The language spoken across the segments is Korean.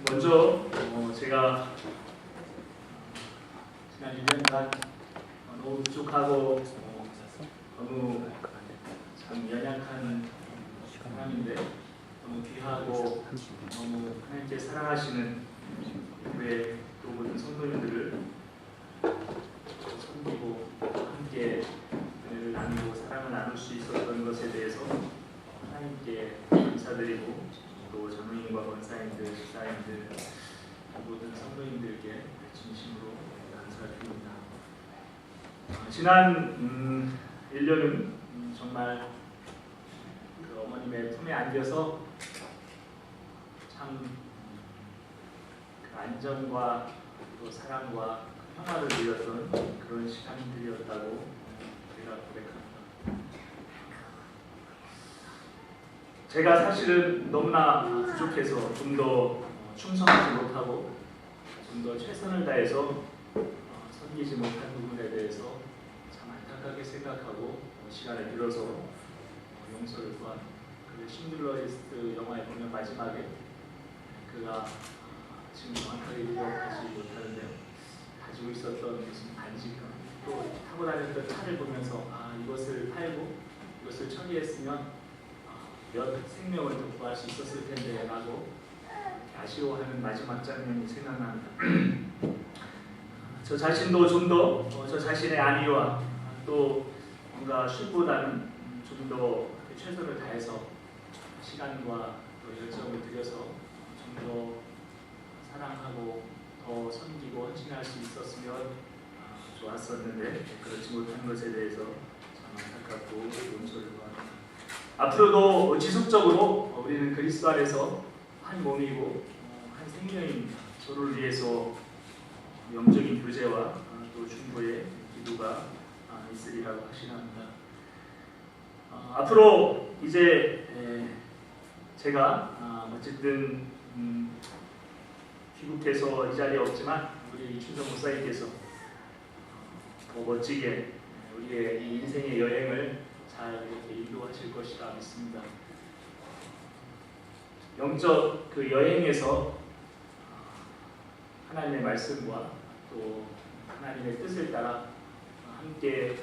먼저 제가 지난 1년간 너무 부족하고 너무 참 연약한 사람인데 너무 귀하고 너무 하나님께 사랑하시는 우리의 또 모든 성도님들을 섬기고 함께 은혜를 나누고 사랑을 나눌 수 있었던 것에 대해서 하나님께 감사드리고 또 장로님과 권사님들, 집사님들 모든 성도님들께 진심으로 감사드립니다. 지난 1년은 정말 그 어머님의 품에 안겨서 참 그 안정과 또 사랑과 평화를 누렸던 그런 시간들이었다고 제가 고백합니다. 제가 사실은 너무나 부족해서 좀 더 충성하지 못하고 좀 더 최선을 다해서 섬기지 못한 부분에 대해서 참 안타깝게 생각하고 시간을 빌어서 용서를 구한 그 신들러리스트 영화에 보면 마지막에 그가 지금 정확하게 기억하지 못하는데요. 가지고 있었던 무슨 반지가 또 타고 다녔던 차를 보면서 이것을 팔고 이것을 처리했으면 몇 생명을 더 구할 수 있었을 텐데 라고 아쉬워하는 마지막 장면이 생각납니다. 저 자신도 좀 더 저 자신의 안위와 또 뭔가 쉼보다는 좀 더 최선을 다해서 시간과 또 열정을 들여서 좀 더 사랑하고 더 섬기고 헌신할 수 있었으면 좋았었는데 그렇지 못한 것에 대해서 참 안타깝고 용서를 구합니다. 앞으로도 지속적으로 우리는 그리스도 안에서 한 몸이고 한 생명인 서로를 위해서 영적인 교제와 또 중보의 기도가 있으리라고 확신합니다. 앞으로 이제 제가 어쨌든 귀국해서 이 자리에 없지만 우리 이춘성 목사님께서 더 멋지게 우리의 이 인생의 여행을 잘 이렇게 인도하실 것이라 믿습니다. 영적 그 여행에서 하나님의 말씀과 또 하나님의 뜻을 따라 함께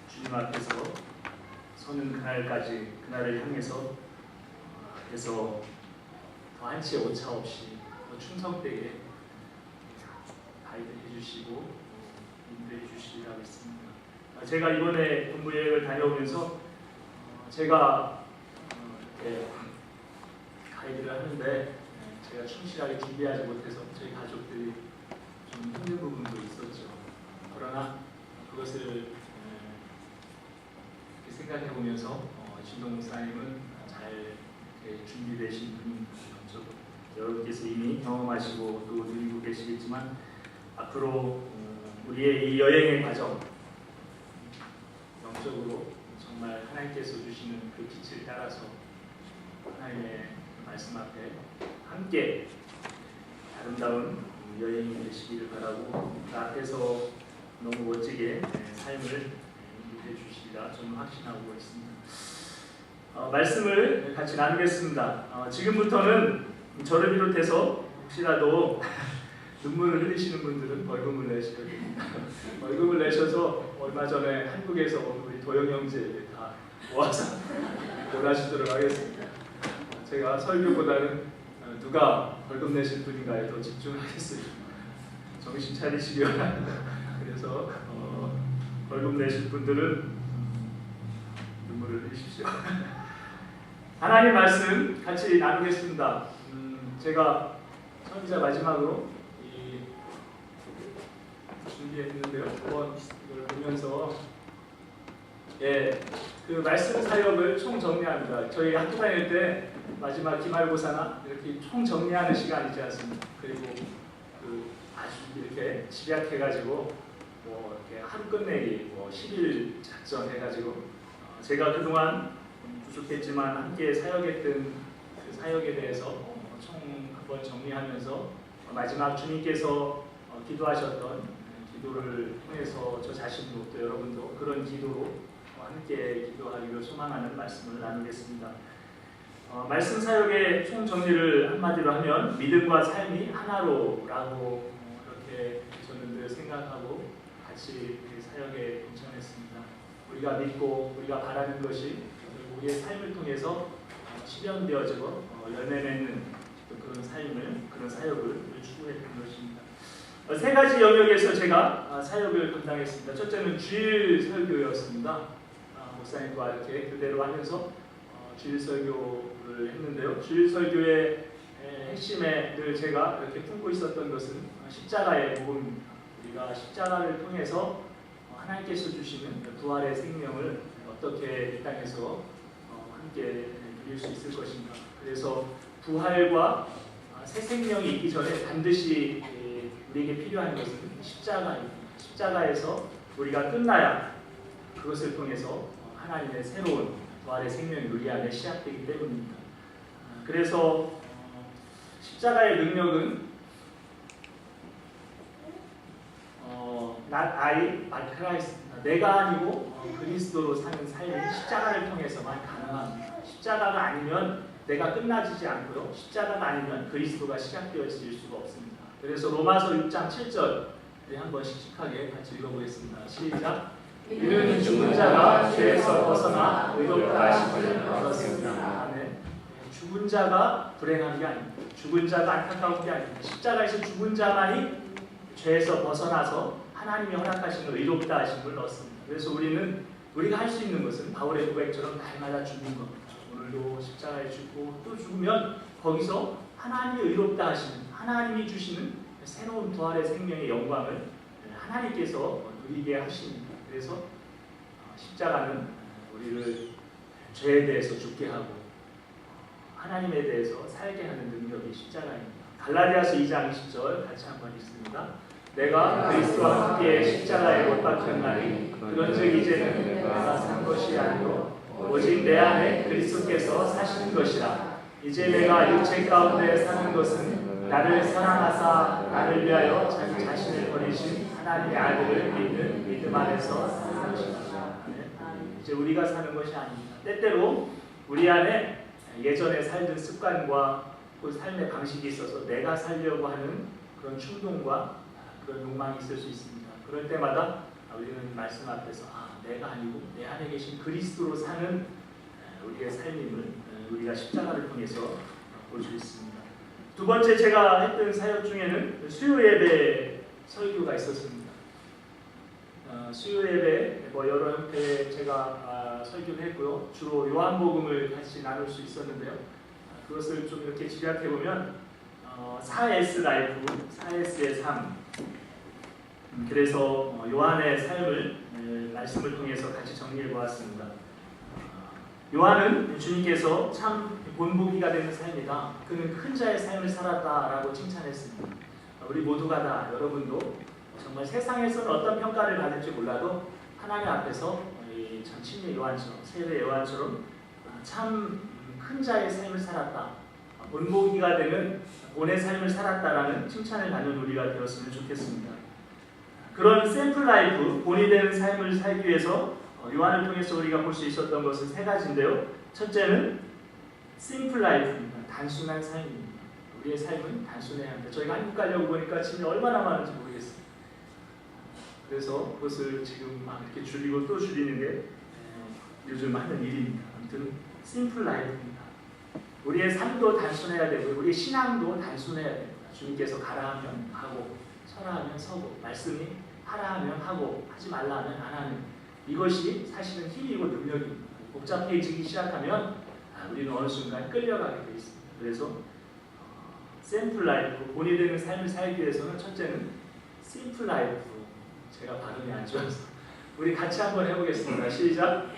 주님 앞에서 서는 그날까지 그날을 향해서 그래서 더 한치의 오차 없이 더 충성되게 가이드해 주시고 인도해 주시리라 믿습니다. 제가 이번에 본부 여행을 다녀오면서 제가 이렇게 가이드를 하는데 제가 충실하게 준비하지 못해서 저희 가족들이 좀 힘든 부분도 있었죠. 그러나 그것을 이렇게 생각해 보면서 진동 목사님은 잘 준비되신 분인 것죠. 여러분께서 이미 경험하시고 또 누리고 계시겠지만 앞으로 우리의 이 여행의 과정 영적으로 정말 하나님께서 주시는 그 빛을 따라서 하나님의 말씀 앞에 함께 아름다운 여행이 되시기를 바라고 그 앞에서 너무 멋지게 삶을 인도해 주시리라 저는 확신하고 있습니다. 말씀을 같이 나누겠습니다. 지금부터는 저를 비롯해서 혹시라도 눈물을 흘리시는 분들은 벌금을 내셔야 됩니다. 벌금을 내셔서 얼마 전에 한국에서 우리 도영 형제 다 모아서 원하시도록 하겠습니다. 제가 설교보다는 누가 벌금 내실 분인가에 더 집중하겠습니다. 정신 차리시기 바랍니다. 그래서 벌금 내실 분들은 눈물을 흘리십시오. 하나님 말씀 같이 나누겠습니다. 제가 선지자 마지막으로 준비했는데요. 한번 이걸 보면서 그 말씀 사역을 총 정리합니다. 저희 학교 다닐 때 마지막 기말고사나 이렇게 총 정리하는 시간이지 않습니까? 그리고 그 아주 이렇게 집약해가지고 뭐 이렇게 하루 끝내기, 뭐 10일 작전 해가지고 제가 그동안 부족했지만 함께 사역했던 그 사역에 대해서 총 한번 정리하면서 마지막 주님께서 기도하셨던 기도를 통해서 저 자신도 또 여러분도 그런 기도로 함께 기도하기로 소망하는 말씀을 나누겠습니다. 말씀 사역의 총정리를 한마디로 하면 믿음과 삶이 하나로라고 이렇게 저는 늘 생각하고 같이 사역에 동참했습니다. 우리가 믿고 우리가 바라는 것이 우리의 삶을 통해서 실현되어지고 열매 맺는 그런 삶을, 그런 사역을 추구했던 것입니다. 세 가지 영역에서 제가 사역을 감당했습니다. 첫째는 주일 설교였습니다. 목사님과 이렇게 교대로 하면서 주일 설교를 했는데요. 주일 설교의 핵심에 늘 제가 이렇게 품고 있었던 것은 십자가의 복음입니다. 우리가 십자가를 통해서 하나님께서 주시는 부활의 생명을 어떻게 이 땅에서 함께 누릴 수 있을 것인가. 그래서 부활과 새 생명이 있기 전에 반드시 우리에게 필요한 것은 십자가입니다. 십자가에서 우리가 끝나야 그것을 통해서 하나님의 새로운 부활의 생명이 우리 안에 시작되기 때문입니다. 그래서 십자가의 능력은 Not I, but Christ. 내가 아니고 그리스도로 사는 삶이 십자가를 통해서만 가능합니다. 십자가가 아니면 내가 끝나지지 않고요. 십자가가 아니면 그리스도가 시작되어질 수가 없습니다. 그래서 로마서 6장 7절 우리 한번 씩씩하게 같이 읽어보겠습니다. 시작. 이는 죽은 자가 죄에서 벗어나 의롭다 하심을 얻었습니다. 아멘. 죽은 자가 불행한 게 아닙니다. 죽은 자가 안타까운 게 아닙니다. 십자가에서 죽은 자만이 죄에서 벗어나서 하나님이 허락하시는 의롭다 하심을 얻습니다. 그래서 우리가 할 수 있는 것은 바울의 고백처럼 날마다 죽는 겁니다. 오늘도 십자가에 죽고 또 죽으면 거기서 하나님이 의롭다 하시는, 하나님이 주시는 새로운 부활의 생명의 영광을 하나님께서 누리게 하십니다. 그래서 십자가는 우리를 죄에 대해서 죽게 하고 하나님에 대해서 살게 하는 능력이 십자가입니다. 갈라디아서 2장 20절 같이 한번 읽습니다. 내가 그리스도와 함께 십자가에 못 박혔나니 그런즉 이제는 내가 산 것이 아니요 오직 내 안에 그리스도께서 사시는 것이라. 이제 내가 육체 가운데 사는 것은 나를 사랑하사 나를 위하여 자기 자신을 버리신 하나님의 아들을 믿는 믿음 안에서 사는 것이다. 이제 우리가 사는 것이 아닙니다. 때때로 우리 안에 예전에 살던 습관과 그 삶의 방식이 있어서 내가 살려고 하는 그런 충동과 그런 욕망이 있을 수 있습니다. 그럴 때마다 우리는 말씀 앞에서 내가 아니고 내 안에 계신 그리스도로 사는 우리의 삶임을 우리가 십자가를 통해서 볼 수 있습니다. 두 번째 제가 했던 사역 중에는 수요 예배 설교가 있었습니다. 수요 예배 여러 형태의 제가 설교를 했고요. 주로 요한복음을 같이 나눌 수 있었는데요. 그것을 좀 이렇게 집약해 보면 4S 라이프, 4S의 삶. 그래서 요한의 삶을 말씀을 통해서 같이 정리해 보았습니다. 요한은 주님께서 참 본보기가 되는 삶이다. 그는 큰 자의 삶을 살았다라고 칭찬했습니다. 우리 모두가 다, 여러분도 정말 세상에서는 어떤 평가를 받을지 몰라도 하나님 앞에서 참 친히 요한처럼, 세례 요한처럼 참 큰 자의 삶을 살았다. 본보기가 되는 본의 삶을 살았다라는 칭찬을 받는 우리가 되었으면 좋겠습니다. 그런 샘플 라이프, 본이 되는 삶을 살기 위해서 요한을 통해서 우리가 볼 수 있었던 것은 세 가지인데요. 첫째는 심플 라이프입니다. 단순한 삶입니다. 우리의 삶은 단순해야 합니다. 저희가 한국 가려고 보니까 짐이 얼마나 많은지 모르겠어요. 그래서 그것을 지금 막 이렇게 줄이고 또 줄이는 게 요즘 하는 일입니다. 아무튼 심플 라이프입니다. 우리의 삶도 단순해야 되고 우리의 신앙도 단순해야 됩니다. 주님께서 가라 하면 가고 서라 하면 서고 말씀이 하라 하면 하고 하지 말라 하면 안 하는 이것이 사실은 힘이고 능력입니다. 복잡해지기 시작하면 우리는 어느 순간 끌려가게 되어 있습니다. 그래서 샘플 라이프, 본이 되는 삶을 살기 위해서는 첫째는 심플 라이프, 제가 발음이 안 좋아서 우리 같이 한번 해보겠습니다. 시작!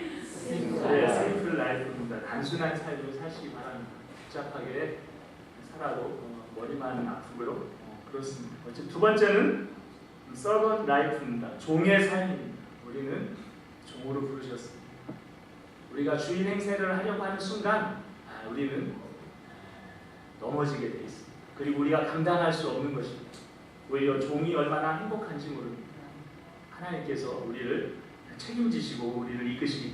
심플 라이프입니다. 단순한 삶을 사시기 바랍니다. 복잡하게 살아도 머리만 아프고요. 그렇습니다. 두 번째는 서번트 라이프입니다. 종의 삶입니다. 우리는 종으로 부르셨습니다. 우리가 주인 행세를 하려고 하는 순간 우리는 넘어지게 되어 있습니다. 그리고 우리가 감당할 수 없는 것입니다. 오히려 종이 얼마나 행복한지 모릅니다. 하나님께서 우리를 책임지시고 우리를 이끄시기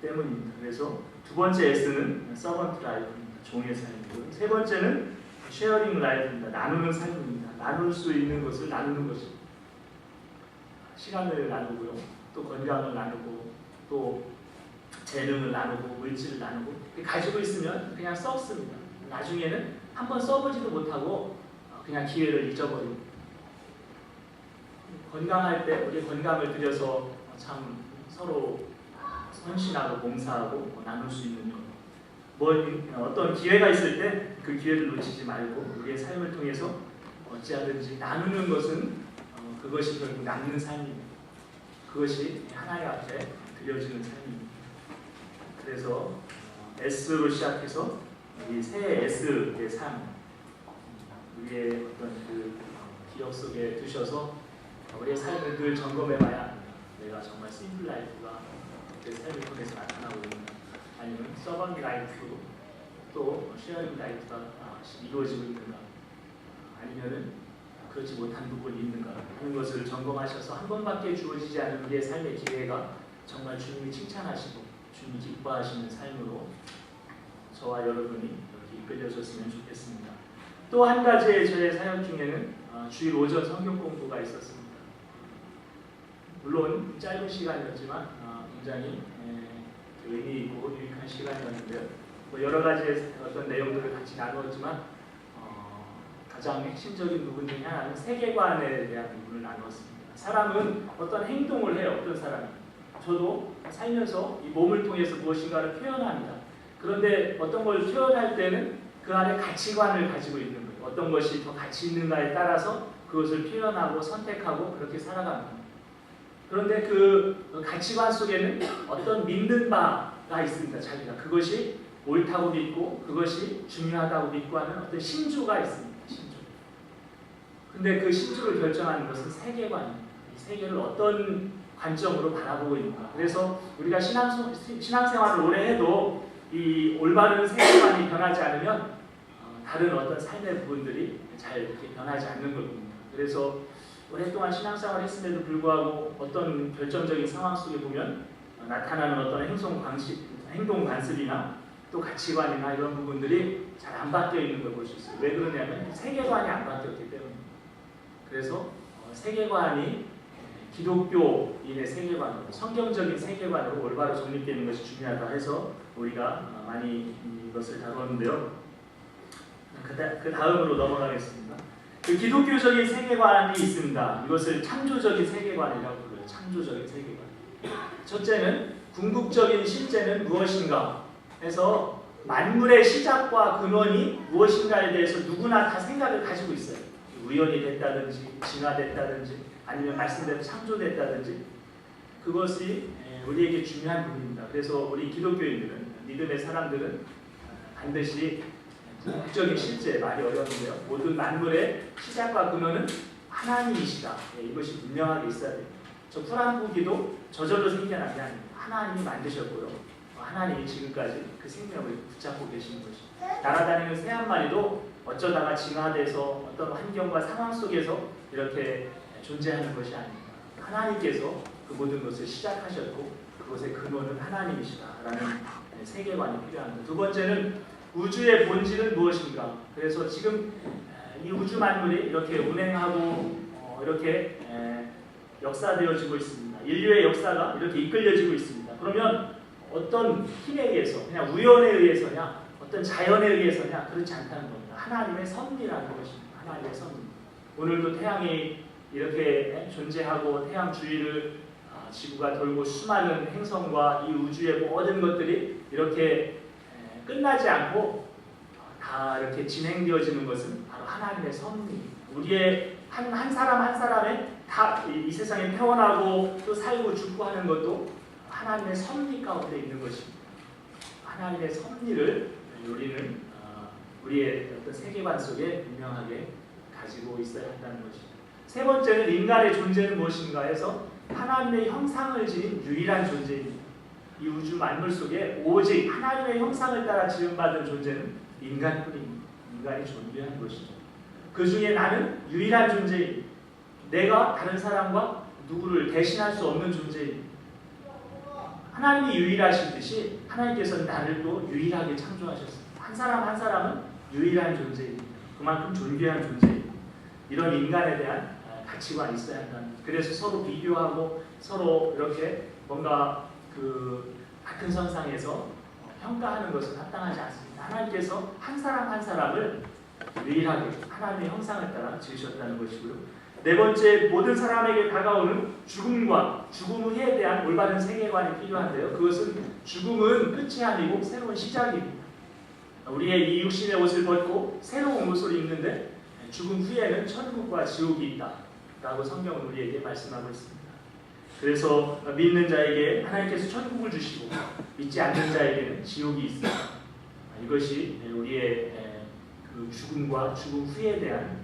때문입니다. 그래서 두 번째 S는 서번트 라이프입니다. 종의 삶이고, 세 번째는 쉐어링 라이프입니다. 나누는 삶입니다. 나눌 수 있는 것을 나누는 것입니다. 시간을 나누고요, 또 건강을 나누고, 또 재능을 나누고, 물질을 나누고, 가지고 있으면 그냥 썩습니다. 나중에는 한번 써보지도 못하고 그냥 기회를 잊어버립니다. 건강할 때 우리 건강을 들여서 참 서로 헌신하고 봉사하고 나눌 수 있는 어떤 기회가 있을 때 그 기회를 놓치지 말고 우리의 삶을 통해서 어찌하든지 나누는 것은 그것이 결국 남는 삶입니다. 그것이 하나님 앞에 드려지는 삶입니다. 그래서 S로 시작해서 이 새 S의 삶, 우리의 어떤 그 기억 속에 두셔서 우리의 삶을 늘 점검해봐야 합니다. 내가 정말 심플 라이프가 내 삶을 통해서 나타나고 있는가, 아니면 서번 라이프 또 쉐어링 라이프가 이루어지고 있는가, 아니면은 그렇지 못한 부분이 있는가 하는 것을 점검하셔서 한 번밖에 주어지지 않은 우리의 삶의 기회가 정말 주님이 칭찬하시고 주님이 기뻐하시는 삶으로 저와 여러분이 이렇게 이끌려졌으면 좋겠습니다. 또 한 가지의 저의 사역 중에는 주일 오전 성경 공부가 있었습니다. 물론 짧은 시간이었지만 굉장히 의미 있고 유익한 시간이었는데요. 여러 가지의 어떤 내용들을 같이 나누었지만 가장 핵심적인 부분 중에 하나는 세계관에 대한 부분을 나누었습니다. 사람은 어떤 행동을 해요. 어떤 사람이. 저도 살면서 이 몸을 통해서 무엇인가를 표현합니다. 그런데 어떤 걸 표현할 때는 그 안에 가치관을 가지고 있는 거예요. 어떤 것이 더 가치 있는가에 따라서 그것을 표현하고 선택하고 그렇게 살아갑니다. 그런데 그 가치관 속에는 어떤 믿는 바가 있습니다. 자기가 그것이 옳다고 믿고 그것이 중요하다고 믿고 하는 어떤 신조가 있습니다. 신조. 근데 그 신조를 결정하는 것은 세계관입니다. 이 세계를 어떤 관점으로 바라보고 있는가. 그래서 우리가 신앙생활을 오래 해도 이 올바른 세계관이 변하지 않으면 다른 어떤 삶의 부분들이 잘 이렇게 변하지 않는 겁니다. 그래서 오랫동안 신앙생활을 했음에도 불구하고 어떤 결정적인 상황 속에 보면 나타나는 어떤 행동 관습이나 또 가치관이나 이런 부분들이 잘 안 바뀌어 있는 걸 볼 수 있어요. 왜 그러냐면 세계관이 안 바뀌었기 때문입니다. 그래서 세계관이 기독교인의 세계관으로, 성경적인 세계관으로 올바로 정립되는 것이 중요하다 해서 우리가 많이 이것을 다루었는데요. 그 다음으로 넘어가겠습니다. 그 기독교적인 세계관이 있습니다. 이것을 창조적인 세계관이라고 불러요. 창조적인 세계관. 첫째는 궁극적인 실제는 무엇인가 해서 만물의 시작과 근원이 무엇인가에 대해서 누구나 다 생각을 가지고 있어요. 우연이 됐다든지 진화됐다든지 아니면 말씀대로 창조됐다든지 그것이 우리에게 중요한 부분입니다. 그래서 우리 기독교인들은, 믿음의 사람들은 반드시 궁극적인 실제, 말이 어려운데요, 모든 만물의 시작과 근원은 하나님이시다. 이것이 분명하게 있어야 돼요. 저 풀한국이도 저절로 생겨난 게 아닙니다. 하나님이 만드셨고요. 하나님이 지금까지 그 생명을 붙잡고 계시는 것입니다. 날아다니는 새 한 마리도 어쩌다가 진화돼서 어떤 환경과 상황 속에서 이렇게 존재하는 것이 아닙니다. 하나님께서 그 모든 것을 시작하셨고 그것의 근원은 하나님이시다라는 세계관이 필요합니다. 두 번째는 우주의 본질은 무엇인가. 그래서 지금 이 우주 만물이 이렇게 운행하고 이렇게 역사되어지고 있습니다. 인류의 역사가 이렇게 이끌려지고 있습니다. 그러면 어떤 힘에 의해서, 그냥 우연에 의해서냐, 어떤 자연에 의해서냐, 그렇지 않다는 겁니다. 하나님의 섭리라는 것입니다. 하나님의 섭리. 오늘도 태양이 이렇게 존재하고 태양 주위를 지구가 돌고 수많은 행성과 이 우주의 모든 것들이 이렇게 끝나지 않고 다 이렇게 진행되어지는 것은 바로 하나님의 섭리. 우리의 한 사람 한 사람의 다 이 세상에 태어나고 또 살고 죽고 하는 것도 하나님의 섭리 가운데 있는 것입니다. 하나님의 섭리를 우리는 우리의 어떤 세계관 속에 분명하게 가지고 있어야 한다는 것입니다. 세 번째는 인간의 존재는 무엇인가 해서 하나님의 형상을 지닌 유일한 존재입니다. 이 우주 만물 속에 오직 하나님의 형상을 따라 지음받은 존재는 인간뿐입니다. 인간이 존재한 것이죠. 그 중에 나는 유일한 존재입니다. 내가 다른 사람과 누구를 대신할 수 없는 존재입니다. 하나님이 유일하시듯이 하나님께서는 나를 또 유일하게 창조하셨습니다. 한 사람 한 사람은 유일한 존재입니다. 그만큼 존귀한 존재입니다. 이런 인간에 대한 가치관이 있어야 한다는. 그래서 서로 비교하고 서로 이렇게 뭔가 그 같은 선상에서 평가하는 것은 합당하지 않습니다. 하나님께서 한 사람 한 사람을 유일하게 하나님의 형상을 따라 지으셨다는 것이고요. 네 번째, 모든 사람에게 다가오는 죽음과 죽음 후에 대한 올바른 세계관이 필요한데요. 그것은 죽음은 끝이 아니고 새로운 시작입니다. 우리의 이 육신의 옷을 벗고 새로운 옷을 입는데 죽음 후에는 천국과 지옥이 있다 라고 성경은 우리에게 말씀하고 있습니다. 그래서 믿는 자에게 하나님께서 천국을 주시고 믿지 않는 자에게는 지옥이 있습니다. 이것이 우리의 그 죽음과 죽음 후에 대한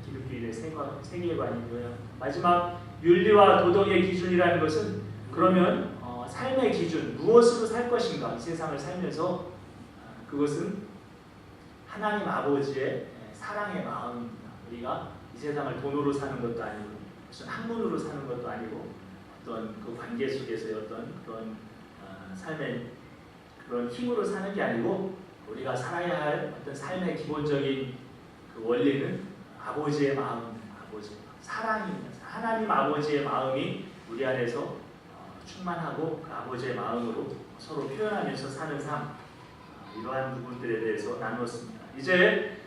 기독교인의 세계관이고요. 마지막, 윤리와 도덕의 기준이라는 것은 그러면 삶의 기준, 무엇으로 살 것인가, 이 세상을 살면서 그것은 하나님 아버지의 사랑의 마음입니다. 우리가 이 세상을 돈으로 사는 것도 아니고 무슨 학문으로 사는 것도 아니고 어떤 그 관계 속에서의 어떤 그런 삶의 그런 힘으로 사는 게 아니고 우리가 살아야 할 어떤 삶의 기본적인 그 원리는 아버지의 마음입니다. 아버지 사랑입니다. 하나님 아버지의 마음이 우리 안에서 충만하고 그 아버지의 마음으로 서로 표현하면서 사는 삶, 이러한 부분들에 대해서 나누었습니다. 이제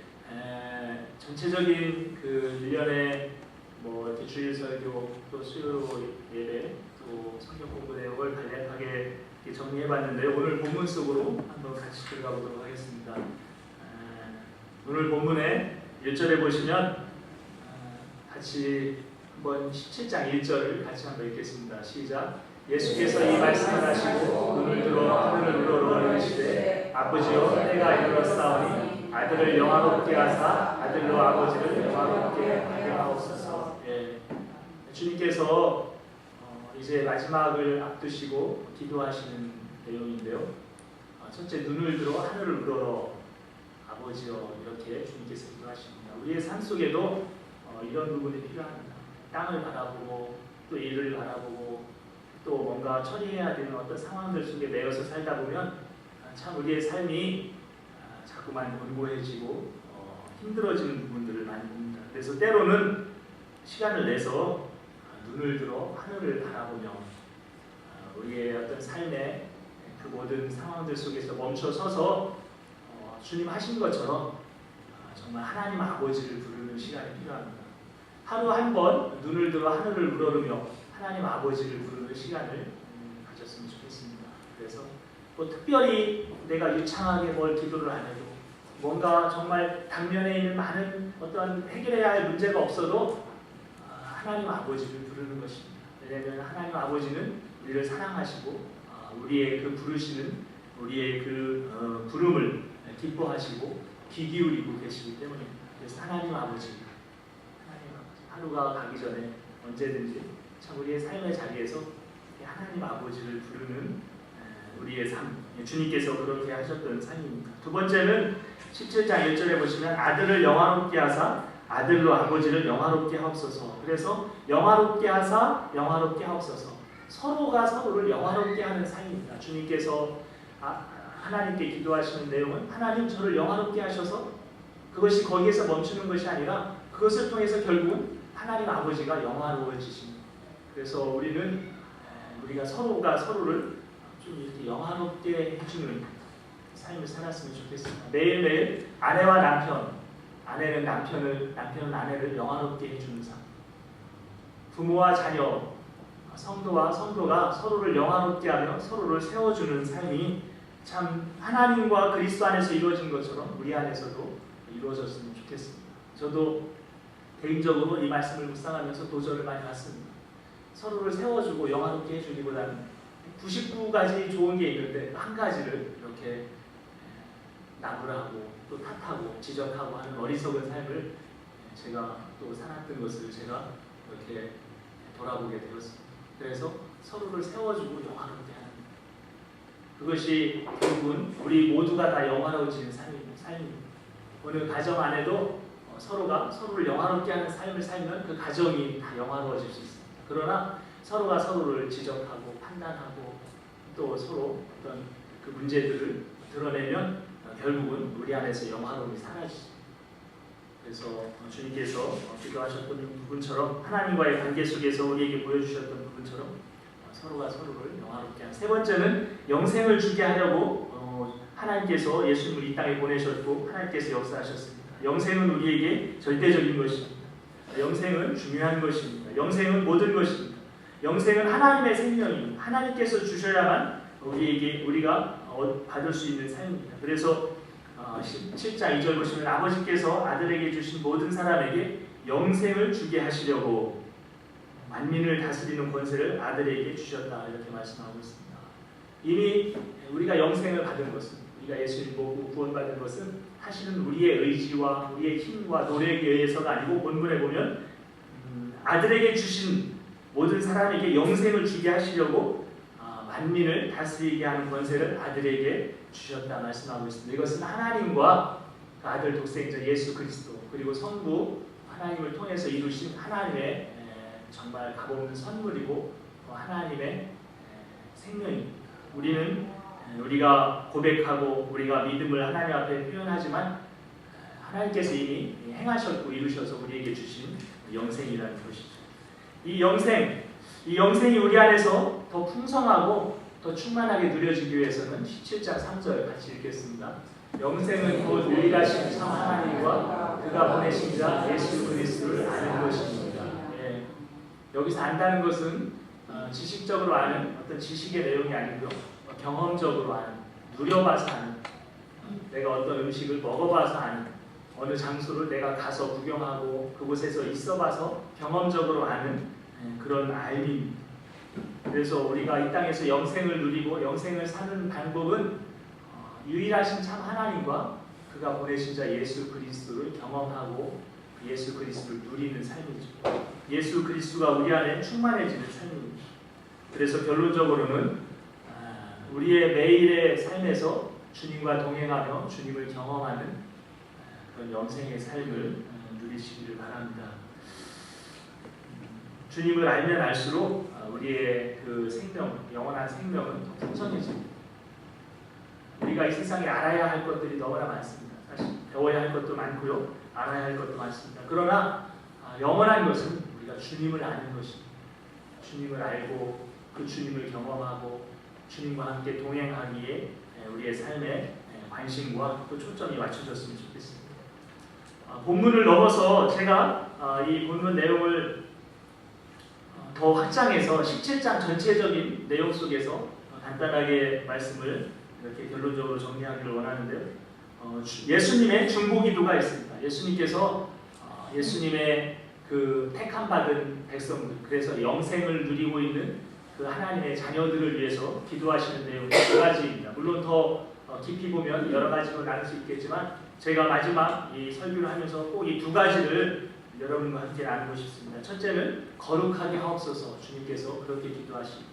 전체적인 그 1년의 뭐 이렇게 주일 설교 또 수요 예배 또 성경 공부 내용을 간략하게 정리해봤는데요. 오늘 본문 속으로 한번 같이 들어가 보도록 하겠습니다. 오늘 본문에 1절에 보시면 같이 한번 17장 1절을 같이 한번 읽겠습니다. 시작. 예수께서 이 말씀을 하시고 눈을 들어 하늘을 우러러시되 아버지여 때가 이르렀사오니 아들을 영화롭게 하사 아들로 아버지를 영화롭게 하게 하옵소서. 주님께서 이제 마지막을 앞두시고 기도하시는 내용인데요. 첫째, 눈을 들어 하늘을 우러러 아버지여, 이렇게 주님께서 기도하십니다. 우리의 삶 속에도 이런 부분이 필요합니다. 땅을 바라보고 또 일을 바라보고 또 뭔가 처리해야 되는 어떤 상황들 속에 매여서 살다 보면 참 우리의 삶이 자꾸만 곤고해지고 힘들어지는 부분들을 많이 봅니다. 그래서 때로는 시간을 내서 눈을 들어 하늘을 바라보며 우리의 어떤 삶의 그 모든 상황들 속에서 멈춰 서서 주님 하신 것처럼 정말 하나님 아버지를 부르는 시간이 필요합니다. 하루 한 번 눈을 들어 하늘을 우러르며 하나님 아버지를 부르는 시간을 가졌으면 좋겠습니다. 그래서 뭐 특별히 내가 유창하게 뭘 기도를 안 해도 뭔가 정말 당면에 있는 많은 어떤 해결해야 할 문제가 없어도 하나님 아버지를 부르는 것입니다. 왜냐하면 하나님 아버지는 우리를 사랑하시고 우리의 그 부르시는 우리의 그 부름을 기뻐하시고 귀 기울이고 계시기 때문입니다. 그래서 하나님 아버지 하루가 가기 전에 언제든지 참 우리의 삶의 자리에서 하나님 아버지를 부르는 우리의 삶, 주님께서 그렇게 하셨던 삶입니다. 두 번째는 17장 1절에 보시면 아들을 영화롭게 하사 아들로 아버지를 영화롭게 하옵소서. 그래서 영화롭게 하사 영화롭게 하옵소서. 서로가 서로를 영화롭게 하는 삶입니다. 주님께서 하나님께 기도하시는 내용은 하나님 저를 영화롭게 하셔서 그것이 거기에서 멈추는 것이 아니라 그것을 통해서 결국은 하나님 아버지가 영화로워지십니다. 그래서 우리가 서로가 서로를 좀 이렇게 영화롭게 해주는 삶을 살았으면 좋겠습니다. 매일매일 아내와 남편, 아내는 남편은 아내를 영화롭게 해주는 삶. 부모와 자녀, 성도와 성도가 서로를 영화롭게 하며 서로를 세워주는 삶이 참 하나님과 그리스도 안에서 이루어진 것처럼 우리 안에서도 이루어졌으면 좋겠습니다. 저도 개인적으로 이 말씀을 묵상하면서 도전을 많이 받습니다. 서로를 세워주고 영화롭게 해주기보다는 99가지 좋은 게 있는데 한 가지를 이렇게 나무라고 또 탓하고 지적하고 하는 어리석은 삶을 제가 또 살았던 것을 제가 이렇게 돌아보게 되었습니다. 그래서 서로를 세워주고 영화롭게 하는 그것이 결국은 우리 모두가 다 영화로워지는 삶입니다. 어느 가정 안에도 서로가 서로를 영화롭게 하는 삶을 살면 그 가정이 다 영화로워질 수 있습니다. 그러나 서로가 서로를 지적하고 판단하고 또 서로 어떤 그 문제들을 드러내면 결국은 우리 안에서 영화로움이 사라지죠. 그래서 주님께서 기도하셨던 부분처럼 하나님과의 관계 속에서 우리에게 보여주셨던 부분처럼 서로가 서로를 영화롭게 하는. 세 번째는 영생을 주게 하려고 하나님께서 예수님을 이 땅에 보내셨고 하나님께서 역사하셨습니다. 영생은 우리에게 절대적인 것입니다. 영생은 중요한 것입니다. 영생은 모든 것입니다. 영생은 하나님의 생명입니다. 하나님께서 주셔야만 우리가 받을 수 있는 삶입니다. 그래서 17장 2절 보시면 아버지께서 아들에게 주신 모든 사람에게 영생을 주게 하시려고 만민을 다스리는 권세를 아들에게 주셨다 이렇게 말씀하고 있습니다. 이미 우리가 영생을 받은 것은 우리가 예수님 보고 구원받은 것은 사실은 우리의 의지와 우리의 힘과 노력에 의해서가 아니고 본문에 보면 아들에게 주신 모든 사람에게 영생을 주게 하시려고 만민을 다스리게 하는 권세를 아들에게 주셨다 말씀하고 있습니다. 이것은 하나님과 그 아들 독생자 예수 그리스도 그리고 성부 하나님을 통해서 이루신 하나님의 정말 값없는 선물이고 하나님의 생명입니다. 우리가 고백하고 우리가 믿음을 하나님 앞에 표현하지만 하나님께서 이미 행하셨고 이루셔서 우리에게 주신 영생이라는 것이죠. 이 영생이 우리 안에서 더 풍성하고 더 충만하게 누려지기 위해서는 17장 3절 같이 읽겠습니다. 영생은 곧 유일하신 참 하나님과 그가 보내신 자 예수 그리스도를 아는 것입니다. 여기서 안다는 것은 지식적으로 아는 어떤 지식의 내용이 아니고요. 경험적으로 아는, 누려봐서 아는, 내가 어떤 음식을 먹어봐서 아는, 어느 장소를 내가 가서 구경하고 그곳에서 있어봐서 경험적으로 아는 그런 알입니다. 그래서 우리가 이 땅에서 영생을 누리고 영생을 사는 방법은 유일하신 참 하나님과 그가 보내신 자 예수 그리스도를 경험하고 예수 그리스도를 누리는 삶이죠. 예수 그리스도가 우리 안에 충만해지는 삶입니다. 그래서 결론적으로는 우리의 매일의 삶에서 주님과 동행하며 주님을 경험하는 그런 영생의 삶을 누리시기를 바랍니다. 주님을 알면 알수록 우리의 그 생명, 영원한 생명은 더 풍성해집니다. 우리가 이 세상에 알아야 할 것들이 너무나 많습니다. 사실 배워야 할 것도 많고요, 알아야 할 것도 많습니다. 그러나 영원한 것은 우리가 주님을 아는 것입니다. 주님을 알고 그 주님을 경험하고 주님과 함께 동행하기에 우리의 삶에 관심과 또 초점이 맞춰졌으면 좋겠습니다. 본문을 넘어서 제가 이 본문 내용을 더 확장해서 17장 전체적인 내용 속에서 간단하게 말씀을 이렇게 결론적으로 정리하기를 원하는데요. 예수님의 중보기도가 있습니다. 예수님께서 예수님의 그 택함 받은 백성들, 그래서 영생을 누리고 있는 그 하나님의 자녀들을 위해서 기도하시는 내용이 두 가지입니다. 물론 더 깊이 보면 여러 가지로 나눌 수 있겠지만 제가 마지막 이 설교를 하면서 꼭 이 두 가지를 여러분과 함께 나누고 싶습니다. 첫째는 거룩하게 하옵소서. 주님께서 그렇게 기도하십니다.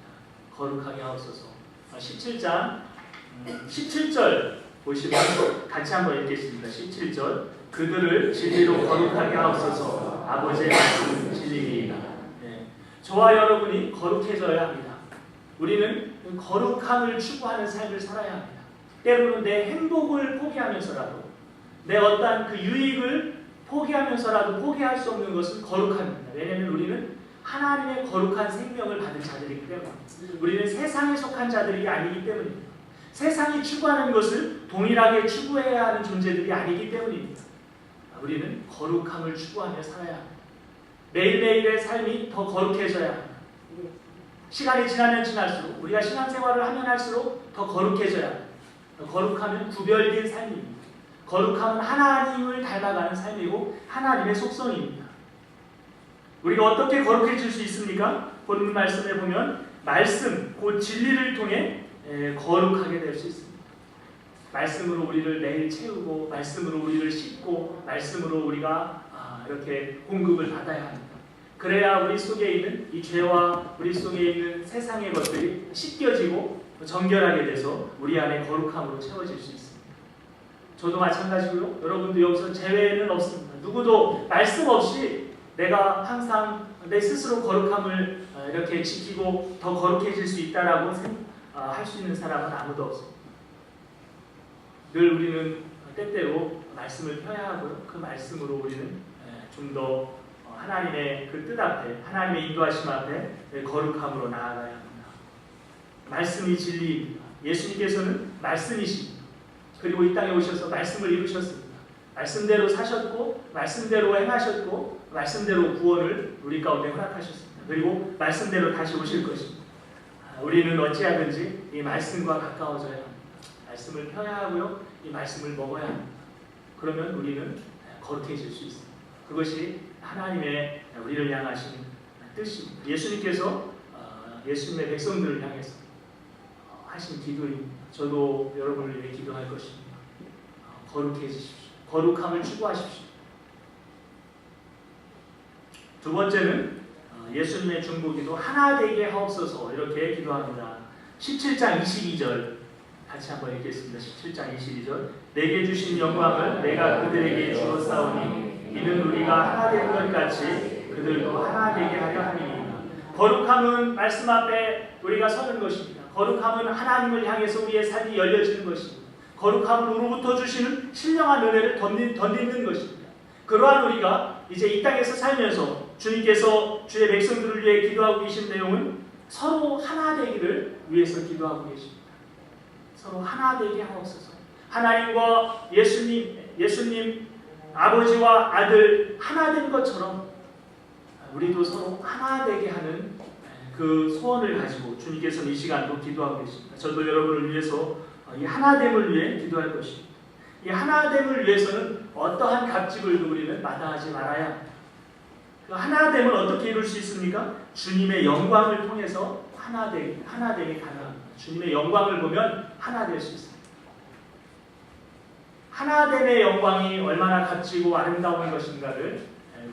거룩하게 하옵소서. 17장 17절 보시면 같이 한번 읽겠습니다. 17절 그들을 진리로 거룩하게 하옵소서. 아버지의 말씀은 진리이다. 저와 여러분이 거룩해져야 합니다. 우리는 거룩함을 추구하는 삶을 살아야 합니다. 때로는 내 행복을 포기하면서라도 내 어떠한 그 유익을 포기하면서라도 포기할 수 없는 것은 거룩함입니다. 왜냐하면 우리는 하나님의 거룩한 생명을 받은 자들이기 때문입니다. 우리는 세상에 속한 자들이 아니기 때문입니다. 세상이 추구하는 것을 동일하게 추구해야 하는 존재들이 아니기 때문입니다. 우리는 거룩함을 추구하며 살아야 합니다. 매일매일의 삶이 더 거룩해져야 합니다. 시간이 지나면 지날수록 우리가 신앙생활을 하면 할수록 더 거룩해져야 합니다. 거룩함은 구별된 삶입니다. 거룩함은 하나님을 닮아가는 삶이고 하나님의 속성입니다. 우리가 어떻게 거룩해질 수 있습니까? 본문 말씀에 보면 말씀, 곧 진리를 통해 거룩하게 될 수 있습니다. 말씀으로 우리를 매일 채우고 말씀으로 우리를 씻고 말씀으로 우리가 이렇게 공급을 받아야 합니다. 그래야 우리 속에 있는 이 죄와 우리 속에 있는 세상의 것들이 씻겨지고 정결하게 돼서 우리 안에 거룩함으로 채워질 수 있습니다. 저도 마찬가지고요. 여러분도 여기서 제외는 없습니다. 누구도 말씀 없이 내가 항상 내 스스로 거룩함을 이렇게 지키고 더 거룩해질 수 있다라고 할 수 있는 사람은 아무도 없습니다. 늘 우리는 때때로 말씀을 펴야 하고요. 그 말씀으로 우리는 좀 더 하나님의 그 뜻 앞에, 하나님의 인도하심 앞에 거룩함으로 나아가야 합니다. 말씀이 진리입니다. 예수님께서는 말씀이십니다. 그리고 이 땅에 오셔서 말씀을 이루셨습니다. 말씀대로 사셨고, 말씀대로 행하셨고, 말씀대로 구원을 우리 가운데 허락하셨습니다. 그리고 말씀대로 다시 오실 것입니다. 우리는 어찌하든지 이 말씀과 가까워져야 합니다. 말씀을 펴야 하고요. 이 말씀을 먹어야 합니다. 그러면 우리는 거룩해질 수 있습니다. 그것이 하나님의 우리를 향하신 뜻입니다. 예수님께서 예수님의 백성들을 향해서 하신 기도입니다. 저도 여러분을 위해 기도할 것입니다. 거룩해지십시오. 거룩함을 추구하십시오. 두 번째는 예수님의 중보기도 하나 되게 하옵소서 이렇게 기도합니다. 17장 22절 같이 한번 읽겠습니다. 17장 22절 내게 주신 영광을 내가 그들에게 주었사오니 이는 우리가 하나 된 것 같이 그들도 하나 되게 하려 함이니라. 거룩함은 말씀 앞에 우리가 서는 것입니다. 거룩함은 하나님을 향해서 우리의 삶이 열려지는 것입니다. 거룩함은 우로부터 주시는 신령한 은혜를 덧입는 것입니다. 그러한 우리가 이제 이 땅에서 살면서 주님께서 주의 백성들을 위해 기도하고 계신 내용은 서로 하나 되기를 위해서 기도하고 계십니다. 서로 하나 되게 하옵소서. 하나님과 예수님 아버지와 아들 하나 된 것처럼 우리도 서로 하나 되게 하는 그 소원을 가지고 주님께서는 이 시간도 기도하고 계십니다. 저도 여러분을 위해서 이 하나됨을 위해 기도할 것입니다. 이 하나됨을 위해서는 어떠한 갑질도 우리는 마다하지 말아야 합니다. 그 하나됨을 어떻게 이룰 수 있습니까? 주님의 영광을 통해서 하나됨이 가능합니다. 주님의 영광을 보면 하나 될 수 있습니다. 하나됨의 영광이 얼마나 값지고 아름다운 것인가를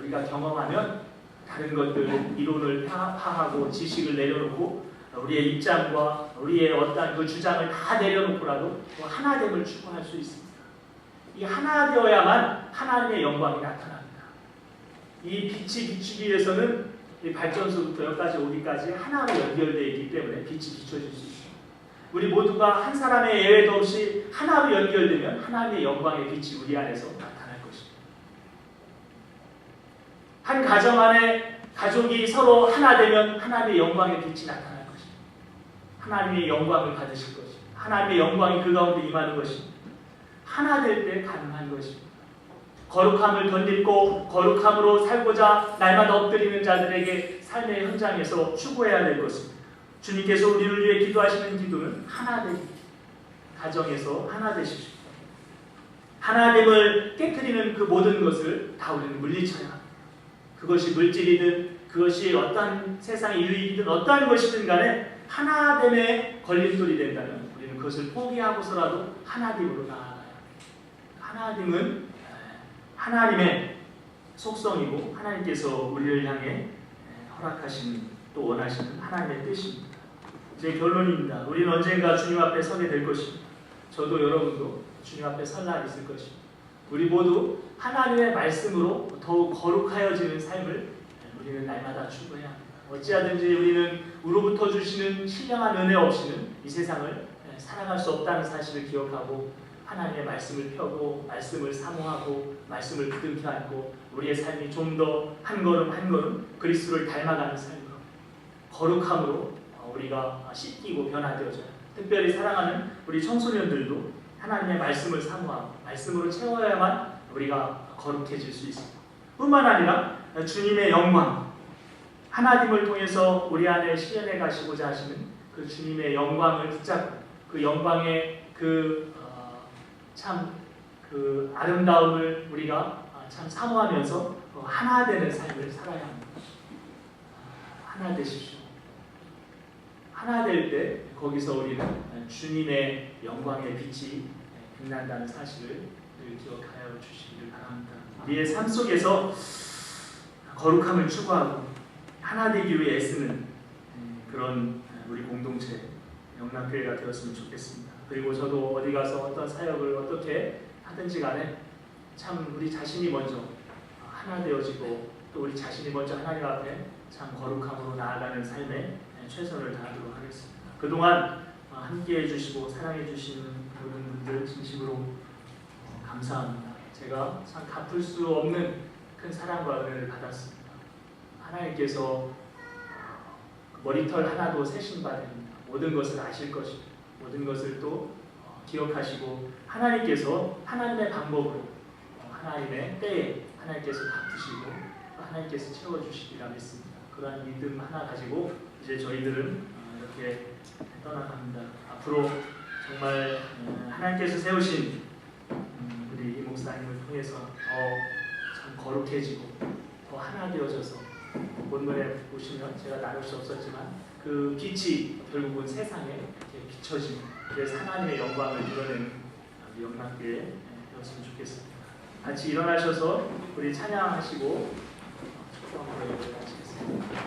우리가 경험하면 다른 것들, 이론을 파하고 지식을 내려놓고 우리의 입장과 우리의 어떤 그 주장을 다 내려놓고라도 하나됨을 추구할 수 있습니다. 이 하나 되어야만 하나님의 영광이 나타납니다. 이 빛이 비추기 위해서는 이 발전소부터 여기까지 오기까지 하나로 연결되어 있기 때문에 빛이 비춰질 수 있습니다. 우리 모두가 한 사람의 예외도 없이 하나로 연결되면 하나님의 영광의 빛이 우리 안에서 나타날 것입니다. 한 가정 안에 가족이 서로 하나 되면 하나님의 영광의 빛이 나타날 것입니다. 하나님의 영광을 받으실 것입니다. 하나님의 영광이 그 가운데 임하는 것입니다. 하나 될 때 가능한 것입니다. 거룩함을 덧입고 거룩함으로 살고자 날마다 엎드리는 자들에게 삶의 현장에서 추구해야 될 것입니다. 주님께서 우리를 위해 기도하시는 기도는 하나됨. 가정에서 하나 되십시오. 하나됨을 깨트리는 그 모든 것을 다 우리는 물리쳐야 합니다. 그것이 물질이든 그것이 어떠한 세상의 유익이든 어떠한 것이든 간에 하나됨에 걸림돌이 된다면 우리는 그것을 포기하고서라도 하나됨으로 나아가야 합니다. 하나됨은 하나님의 속성이고 하나님께서 우리를 향해 허락하신 또 원하시는 하나님의 뜻입니다. 제 결론입니다. 우리는 언젠가 주님 앞에 서게 될 것입니다. 저도 여러분도 주님 앞에 설 날이 있을 것입니다. 우리 모두 하나님의 말씀으로 더욱 거룩하여지는 삶을 우리는 날마다 추구해야 합니다. 어찌하든지 우리는 우로부터 주시는 신령한 은혜 없이는 이 세상을 살아갈 수 없다는 사실을 기억하고 하나님의 말씀을 펴고 말씀을 사모하고 말씀을 부둥켜 안고 우리의 삶이 좀 더 한 걸음 한 걸음 그리스도를 닮아가는 삶으로 거룩함으로 우리가 씻기고 변화되어져요. 특별히 사랑하는 우리 청소년들도 하나님의 말씀을 사모하고 말씀으로 채워야만 우리가 거룩해질 수 있습니다. 뿐만 아니라 주님의 영광, 하나님을 통해서 우리 안에 실현해 가시고자 하시는 그 주님의 영광을 붙잡고 그 영광의 참 그 아름다움을 우리가 참 사모하면서 하나 되는 삶을 살아야 합니다. 하나 되십시오. 하나 될 때 거기서 우리는 주님의 영광의 빛이 빛난다는 사실을 기억하여 주시기를 바랍니다. 우리의 삶 속에서 거룩함을 추구하고 하나 되기 위해 애쓰는 그런 우리 공동체 영락교회가 되었으면 좋겠습니다. 그리고 저도 어디 가서 어떤 사역을 어떻게 하든지 간에 참 우리 자신이 먼저 하나 되어지고 또 우리 자신이 먼저 하나님 앞에 참 거룩함으로 나아가는 삶에 최선을 다하도록 하겠습니다. 그동안 함께해 주시고 사랑해 주시는 모든 분들 진심으로 감사합니다. 제가 참 갚을 수 없는 큰 사랑과 은혜를 받았습니다. 하나님께서 머리털 하나도 세신 바 됩니다. 모든 것을 아실 것이고 모든 것을 또 기억하시고 하나님께서 하나님의 방법으로 하나님의 때에 하나님께서 갚으시고 하나님께서 채워주시리라 믿습니다. 그러한 믿음 하나 가지고 이제 저희들은 이렇게 떠나갑니다. 앞으로 정말 하나님께서 세우신 우리 이 목사님을 통해서 더 참 거룩해지고 더 하나 되어져서 본문에 보시면 제가 나눌 수 없었지만 그 빛이 결국은 세상에 이렇게 비춰지고 그래서 하나님의 영광을 드러내는 영락교회 되었으면 좋겠습니다. 같이 일어나셔서 우리 찬양하시고 축복하고 예배를 마치겠습니다.